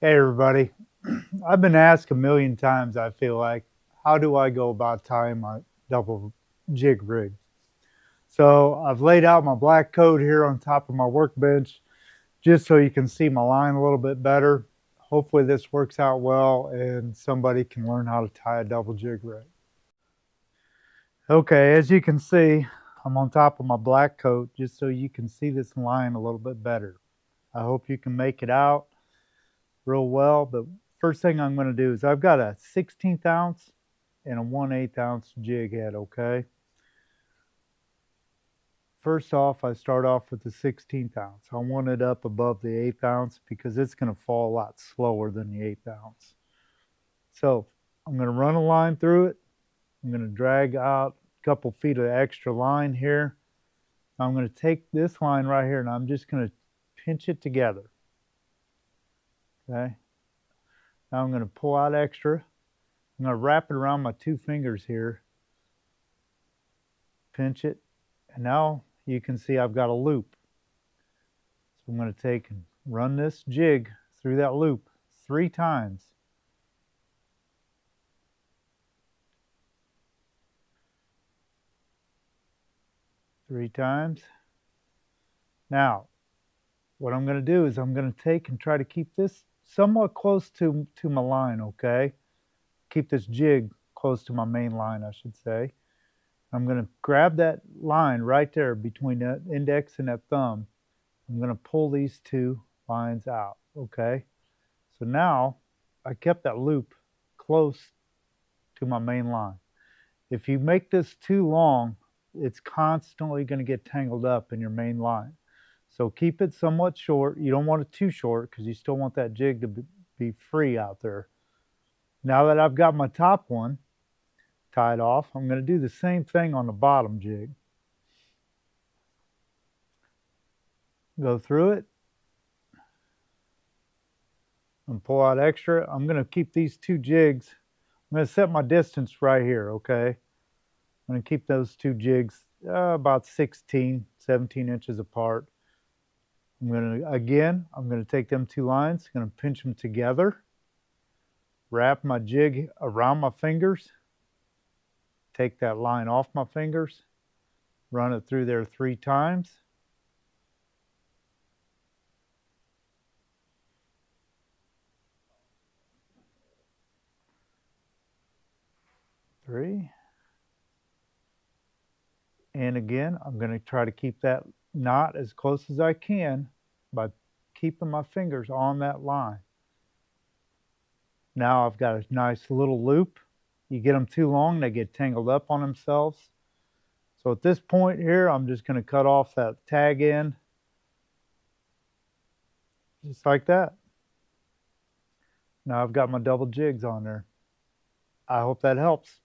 Hey everybody. I've been asked a million times, I feel like, how do I go about tying my double jig rig? So I've laid out my black coat here on top of my workbench just so you can see my line a little bit better. Hopefully this works out well and somebody can learn how to tie a double jig rig. Okay, as you can see, I'm on top of my black coat just so you can see this line a little bit better. I hope you can make it out real well. But first thing I'm going to do is I've got a 16th ounce and a 1/8 ounce jig head, okay? First off, I start off with the 16th ounce. I want it up above the 1/8 ounce because it's going to fall a lot slower than the 1/8 ounce. So I'm going to run a line through it. I'm going to drag out a couple feet of extra line here. I'm going to take this line right here and I'm just going to pinch it together. Okay. Now I'm going to pull out extra. I'm going to wrap it around my two fingers here, pinch it, and now you can see I've got a loop. So I'm going to take and run this jig through that loop 3 times. Three times. Now, what I'm going to do is I'm going to take and try to keep this somewhat close to my line, okay? Keep this jig close to my main line, I should say. I'm going to grab that line right there between that index and that thumb. I'm going to pull these two lines out, okay? So now I kept that loop close to my main line. If you make this too long, it's constantly going to get tangled up in your main line. So keep it somewhat short. You don't want it too short because you still want that jig to be free out there. Now that I've got my top one tied off, I'm going to do the same thing on the bottom jig. Go through it and pull out extra. I'm going to keep these two jigs. I'm going to set my distance right here, okay? I'm going to keep those two jigs about 16, 17 inches apart. I'm going to take them two lines, going to pinch them together, wrap my jig around my fingers, take that line off my fingers, run it through there 3 times. Three. And again, I'm going to try to keep that knot as close as I can by keeping my fingers on that line. Now I've got a nice little loop. You get them too long, they get tangled up on themselves. So at this point here, I'm just going to cut off that tag end, just like that. Now I've got my double jigs on there. I hope that helps.